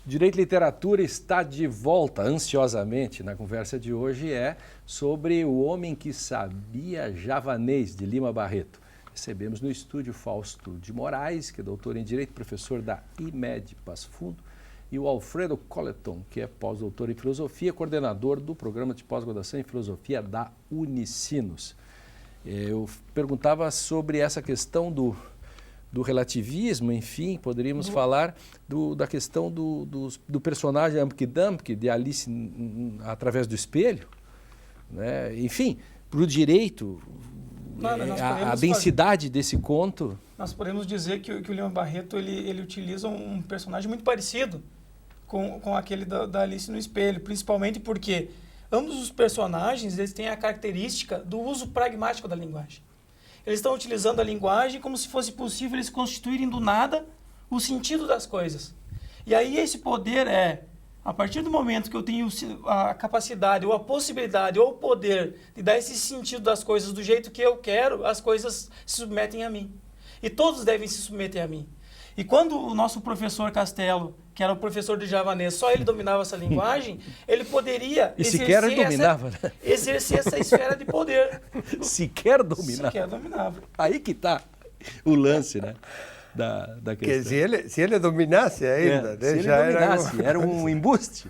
Direito e Literatura está de volta ansiosamente. Na conversa de hoje é sobre O Homem que Sabia Javanês, de Lima Barreto. Recebemos no estúdio Fausto de Moraes, que é doutor em Direito, professor da IMED Passo Fundo, e o Alfredo Colleton, que é pós-doutor em Filosofia, coordenador do Programa de Pós-Graduação em Filosofia da Unicinos. Eu perguntava sobre essa questão do relativismo, enfim, poderíamos falar da questão do personagem Humpty Dumpty, de Alice através do espelho, né? Enfim, para o direito, a densidade desse conto... Nós podemos dizer que o Lima Barreto ele utiliza um personagem muito parecido com aquele da Alice no espelho, principalmente porque ambos os personagens eles têm a característica do uso pragmático da linguagem. Eles estão utilizando a linguagem como se fosse possível eles constituírem do nada o sentido das coisas. E aí esse poder a partir do momento que eu tenho a capacidade, ou a possibilidade, ou o poder de dar esse sentido das coisas do jeito que eu quero, as coisas se submetem a mim. E todos devem se submeter a mim. E quando o nosso professor Castelo, que era o professor de javanês, só ele dominava essa linguagem, ele poderia exercer essa esfera de poder. Sequer dominava. Sequer dominava. Aí que está o lance, né? Da questão. Se ele dominasse ainda, né? Se ele dominasse, era um embuste.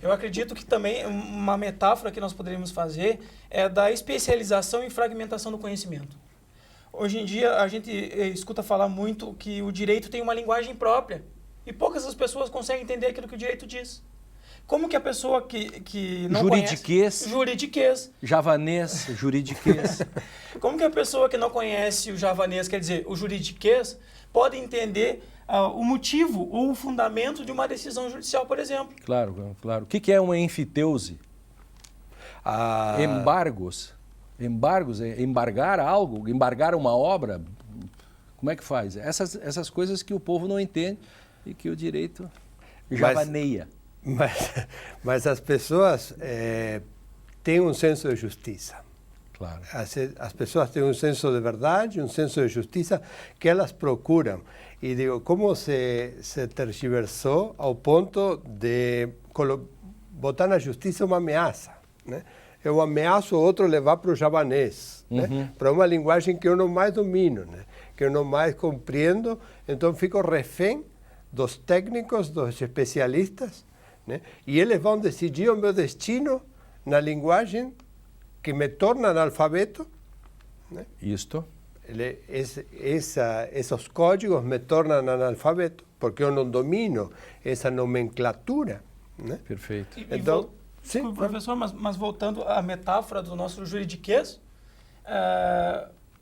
Eu acredito que também uma metáfora que nós poderíamos fazer é da especialização e fragmentação do conhecimento. Hoje em dia, a gente escuta falar muito que o direito tem uma linguagem própria e poucas as pessoas conseguem entender aquilo que o direito diz. Como que a pessoa que não conhece... Juridiquês. Javanês, juridiquês. Como que a pessoa que não conhece o javanês, quer dizer, o juridiquês, pode entender o motivo ou o fundamento de uma decisão judicial, por exemplo? Claro, claro. O que é uma enfiteuse? Embargos. Embargos, embargar algo, embargar uma obra, como é que faz? Essas coisas que o povo não entende e que o direito javaneia. Mas as pessoas têm um senso de justiça. Claro. As pessoas têm um senso de verdade, um senso de justiça que elas procuram. E digo, como se tergiversou ao ponto de botar na justiça uma ameaça, né? Eu ameaço o outro levar para o javanês, né? Para uma linguagem que eu não mais domino, né? Que eu não mais compreendo, então fico refém dos técnicos, dos especialistas, né? E eles vão decidir o meu destino na linguagem que me torna analfabeto, né? Isto. Esses códigos me tornam analfabeto, porque eu não domino essa nomenclatura, né? Perfeito. Então... Sim, professor, mas voltando à metáfora do nosso juridiquês,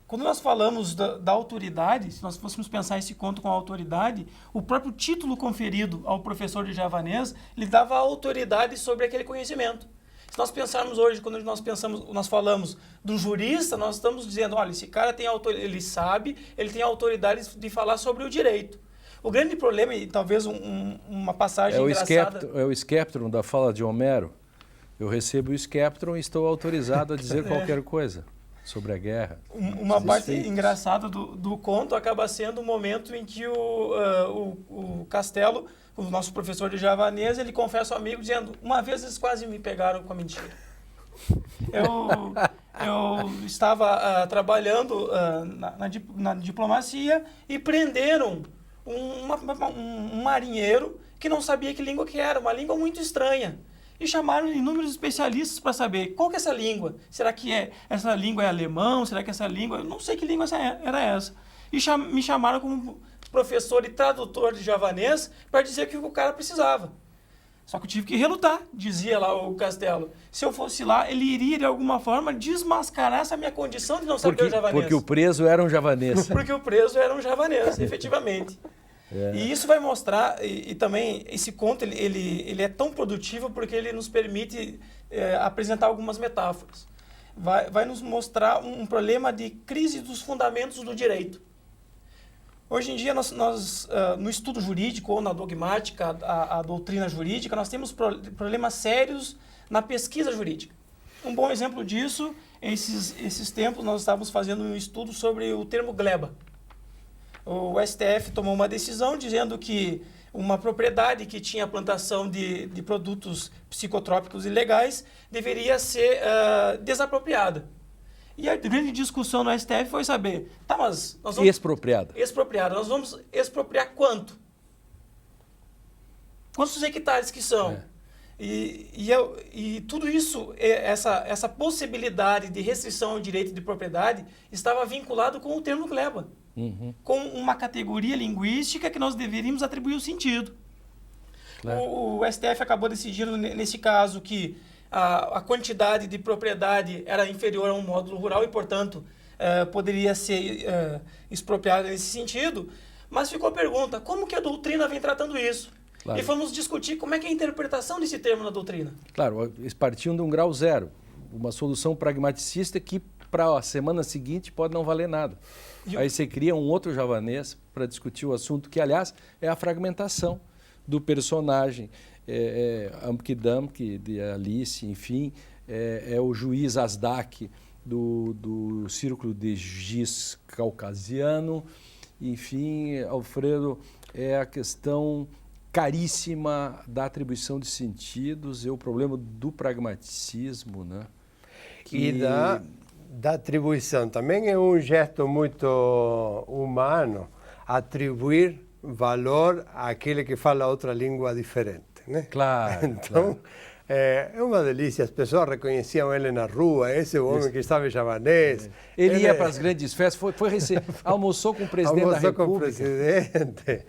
quando nós falamos da autoridade, se nós fôssemos pensar esse conto com a autoridade, o próprio título conferido ao professor de javanês lhe dava autoridade sobre aquele conhecimento. Se nós pensarmos hoje, quando nós falamos do jurista, nós estamos dizendo, olha, esse cara tem autoridade, ele sabe, ele tem autoridade de falar sobre o direito. O grande problema, e talvez uma passagem engraçada... É o Skeptron da fala de Homero. Eu recebo o Skeptron e estou autorizado a dizer qualquer coisa sobre a guerra. Uma parte engraçada do conto acaba sendo o momento em que o Castelo, o nosso professor de javanês, ele confessa ao amigo dizendo, uma vez eles quase me pegaram com a mentira. Eu estava trabalhando na diplomacia e prenderam um marinheiro que não sabia que língua que era, uma língua muito estranha. E chamaram inúmeros especialistas para saber qual que é essa língua. Será que essa língua é alemão? Será que essa língua... Eu não sei que língua era essa. E me chamaram como professor e tradutor de javanês para dizer o que o cara precisava. Só que eu tive que relutar, dizia lá o Castelo. Se eu fosse lá, ele iria de alguma forma desmascarar essa minha condição de não saber o javanês. Porque o preso era um javanês. Porque o preso era um javanês, efetivamente. E isso vai mostrar, e também esse conto ele é tão produtivo porque ele nos permite apresentar algumas metáforas. Vai nos mostrar um problema de crise dos fundamentos do direito. Hoje em dia, nós no estudo jurídico ou na dogmática, a doutrina jurídica, nós temos problemas sérios na pesquisa jurídica. Um bom exemplo disso, esses tempos nós estávamos fazendo um estudo sobre o termo gleba. O STF tomou uma decisão dizendo que uma propriedade que tinha plantação de produtos psicotrópicos ilegais deveria ser desapropriada. E a grande discussão no STF foi saber, tá, mas nós vamos... Expropriada. Expropriada. Nós vamos expropriar quanto? Quantos hectares que são? E tudo isso, essa possibilidade de restrição ao direito de propriedade estava vinculado com o termo gleba, com uma categoria linguística que nós deveríamos atribuir o sentido. Claro. O STF acabou decidindo, nesse caso, que a quantidade de propriedade era inferior a um módulo rural e, portanto, poderia ser expropriada nesse sentido, mas ficou a pergunta, como que a doutrina vem tratando isso? Claro. E fomos discutir como é que é a interpretação desse termo na doutrina. Claro, eles partiam de um grau zero, uma solução pragmaticista que para a semana seguinte pode não valer nada. Aí você cria um outro javanês para discutir o assunto, que aliás é a fragmentação do personagem, Amkidamk, de Alice, enfim, é o juiz Asdak do Círculo de Giz Caucasiano, enfim, Alfredo, é a questão caríssima da atribuição de sentidos, é o problema do pragmaticismo, né? E da atribuição. Também é um gesto muito humano atribuir valor àquele que fala outra língua diferente, né? Claro. Então, claro. É uma delícia, as pessoas reconheciam ele na rua, esse é o homem que estava javanês. Ele ia para as grandes festas, almoçou com o presidente da República. Com o presidente.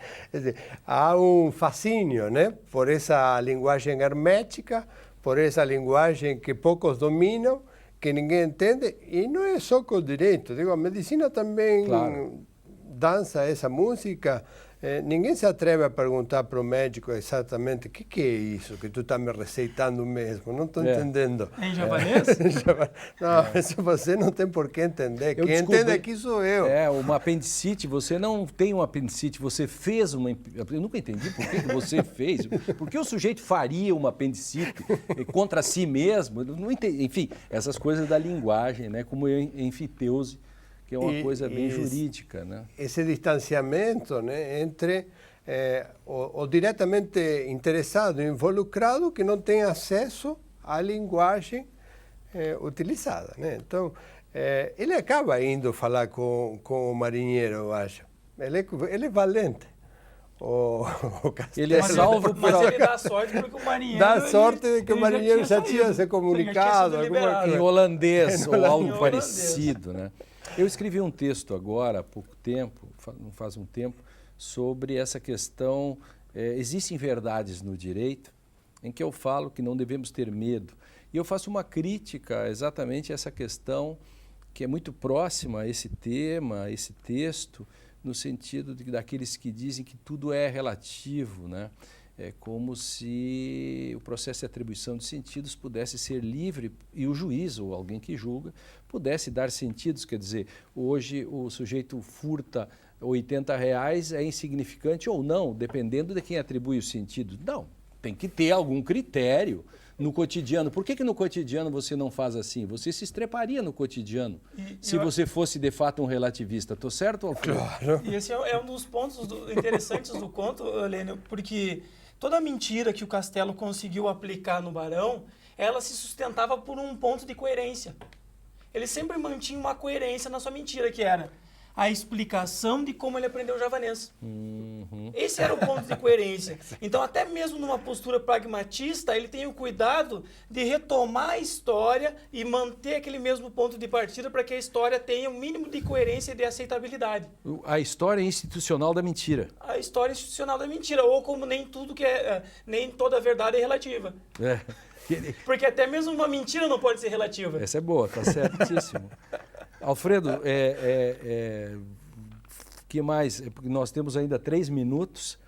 Há um fascínio, né, por essa linguagem hermética, por essa linguagem que poucos dominam, que ninguém entende, e não é só com o direito. Digo, a medicina também dança essa música. Ninguém se atreve a perguntar para o médico exatamente o que é isso que tu está me receitando mesmo. Não estou entendendo. Em javanês? Não, isso você não tem por que entender. Quem entende aqui sou eu. Uma apendicite, você não tem uma apendicite, você fez uma... Eu nunca entendi por que você fez. Por que o sujeito faria uma apendicite contra si mesmo? Não entendi. Enfim, essas coisas da linguagem, né? Como enfiteuse, que é uma coisa bem jurídica, né? Esse distanciamento, né, entre o diretamente interessado, involucrado, que não tem acesso à linguagem utilizada, né? Então, ele acaba indo falar com o marinheiro, eu acho. Ele é valente. Ele é salvo por... Mas ele dá sorte porque o marinheiro... Dá sorte de que o marinheiro já tinha se comunicado. Em holandês ou algo parecido, né? Eu escrevi um texto agora, há pouco tempo, não faz um tempo, sobre essa questão, existem verdades no direito, em que eu falo que não devemos ter medo. E eu faço uma crítica exatamente a essa questão, que é muito próxima a esse tema, a esse texto, no sentido daqueles que dizem que tudo é relativo, né? É como se o processo de atribuição de sentidos pudesse ser livre e o juiz ou alguém que julga pudesse dar sentidos. Quer dizer, hoje o sujeito furta R$80, é insignificante ou não, dependendo de quem atribui o sentido. Não, tem que ter algum critério no cotidiano. Por que no cotidiano você não faz assim? Você se estreparia no cotidiano se você fosse de fato um relativista. Estou certo, Alfredo? Claro. E esse é um dos pontos interessantes do conto, Lênio, porque toda a mentira que o Castelo conseguiu aplicar no Barão, ela se sustentava por um ponto de coerência. Ele sempre mantinha uma coerência na sua mentira, que era a explicação de como ele aprendeu o javanês. Esse era o ponto de coerência. Então, até mesmo numa postura pragmatista, ele tem o cuidado de retomar a história e manter aquele mesmo ponto de partida para que a história tenha um mínimo de coerência e de aceitabilidade. A história institucional da mentira. A história institucional da mentira, ou como nem toda verdade é relativa. Porque até mesmo uma mentira não pode ser relativa. Essa é boa, tá certíssimo. Alfredo, que mais? Porque nós temos ainda 3 minutos.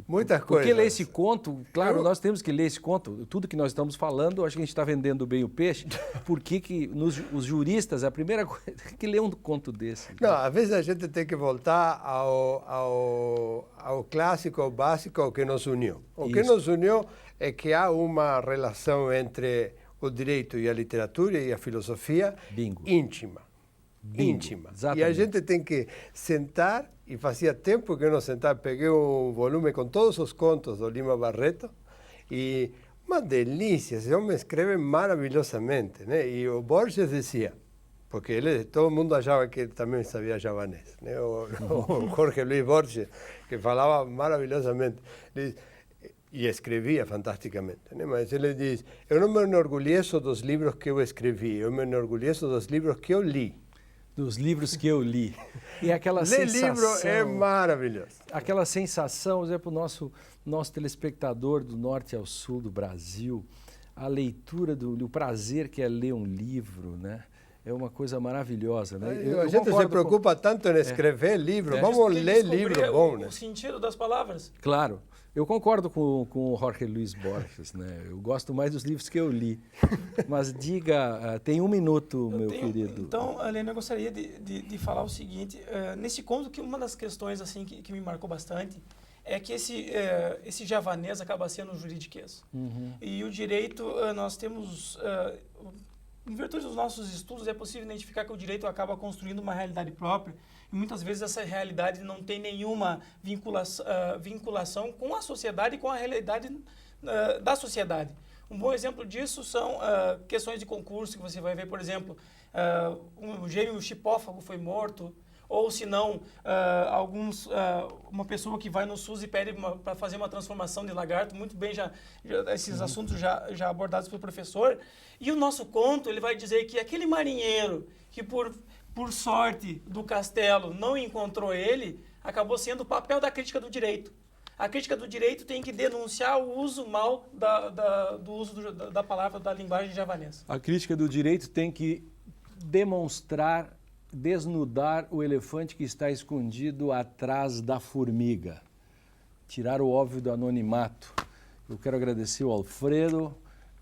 Muitas coisas. Porque ler esse conto, claro, nós temos que ler esse conto. Tudo que nós estamos falando, acho que a gente está vendendo bem o peixe. Por que os juristas, a primeira coisa é que ler um conto desse? Não, às vezes a gente tem que voltar ao clássico, ao básico, ao que nos uniu. O que nos uniu é que há uma relação entre o direito e a literatura e a filosofia íntima. Bingo. E a gente tem que sentar e fazia tempo que eu não sentava, peguei um volume com todos os contos do Lima Barreto, e uma delícia, esse homem escreve maravilhosamente, né? E o Borges dizia, porque todo mundo achava que ele também sabia javanês, né? O Jorge Luis Borges, que falava maravilhosamente, e escrevia fantasticamente, né? Mas ele diz, eu não me enorgulheço dos livros que eu escrevi, eu me enorgulheço dos livros que eu li. Dos livros que eu li. E aquela Ler sensação... livro é maravilhoso. Aquela sensação, por exemplo, o nosso telespectador do norte ao sul do Brasil, a leitura, o prazer que é ler um livro, né? É uma coisa maravilhosa, né? A gente se preocupa tanto em escrever livro, vamos ler livro bom, né? O sentido das palavras. Claro. Eu concordo com o Jorge Luis Borges, né? Eu gosto mais dos livros que eu li. Mas diga, tem um minuto, meu querido. Então, Helena, eu gostaria de falar o seguinte. Nesse conto, que uma das questões assim que me marcou bastante é que esse javanês acaba sendo juridiquês. Uhum. E o direito, nós temos... em virtude dos nossos estudos, é possível identificar que o direito acaba construindo uma realidade própria e muitas vezes essa realidade não tem nenhuma vinculação com a sociedade e com a realidade da sociedade. Um bom exemplo disso são questões de concurso, que você vai ver, por exemplo, um gêmeo chipófago foi morto, ou se não, uma pessoa que vai no SUS e pede para fazer uma transformação de lagarto, muito bem, esses assuntos já abordados pelo professor. E o nosso conto, ele vai dizer que aquele marinheiro que por sorte do castelo não encontrou ele, acabou sendo o papel da crítica do direito. A crítica do direito tem que denunciar o uso mal do uso da palavra, da linguagem javanesa. A crítica do direito tem que desnudar o elefante que está escondido atrás da formiga. Tirar o óbvio do anonimato. Eu quero agradecer o Alfredo,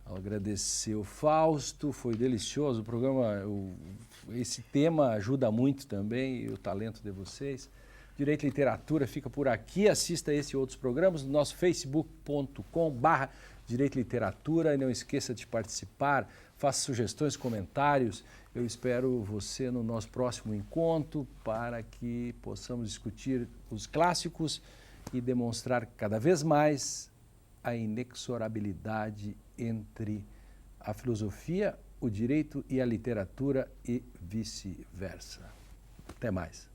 agradecer o Fausto, foi delicioso o programa. Esse tema ajuda muito também, e o talento de vocês. Direito e Literatura fica por aqui. Assista esse e outros programas no nosso facebook.com/Direito e Literatura. E não esqueça de participar, faça sugestões, comentários. Eu espero você no nosso próximo encontro para que possamos discutir os clássicos e demonstrar cada vez mais a inexorabilidade entre a filosofia, o direito e a literatura e vice-versa. Até mais.